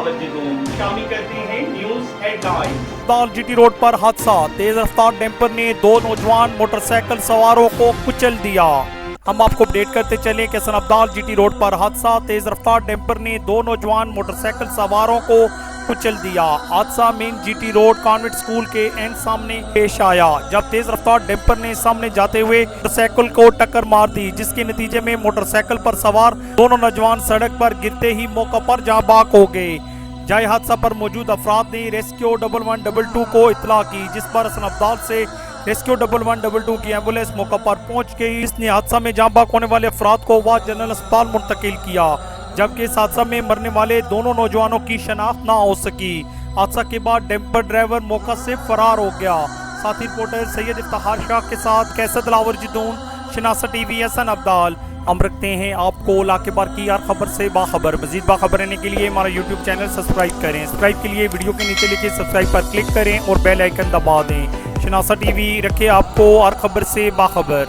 बावजूद शामिल करते हैं न्यूज हेडलाइंस। दाल जीटी रोड पर हादसा, तेज रफ्तार डंपर ने दो नौजवान मोटरसाइकिल सवारों को कुचल दिया। हम आपको अपडेट करते चलें कि सनअब्दाल जीटी रोड पर हादसा, तेज रफ्तार डंपर ने दो नौजवान मोटरसाइकिल सवारों को कुचल दिया। हादसा main GT road convent school के एंड सामने पेश आया, जब तेज रफ्तार डंपर ने सामने जाते हुए मोटरसाइकिल को टक्कर मार दी, जिसके नतीजे में मोटरसाइकिल पर सवार दोनों नौजवान सड़क पर गिरते ही मौके पर जाँ बाक हो गए। जाए हादसा पर मौजूद अफराद ने रेस्क्यू 1112 को इतला की, जिस पर सनअब्दाल से रेस्क्यू 1112 की एम्बुलेंस मौके पर पहुंच गई। इसने हादसा में जाँ बाक होने वाले अफराद को वाद जनरल अस्पताल मुंतकिल किया, जबकि इस हादसा में मरने वाले दोनों नौजवानों की शनाख्त ना हो सकी। हादसा के बाद डंपर ड्राइवर मौका से फरार हो गया। साथी रिपोर्टर सैयद इफ्तिखार शाह के साथ कैसर दिलावर जदून, शनासा टीवी सनअब्दाल। हम रखते हैं आपको लाके बार की हर खबर से बाखबर। मजीद बाखबर रहने के लिए हमारा यूट्यूब चैनल सब्सक्राइब करें। सब्सक्राइब के लिए वीडियो के नीचे लिखे सब्सक्राइब पर क्लिक करें और बेल आइकन दबा दें। शनासा टीवी रखे आपको हर खबर से बाखबर।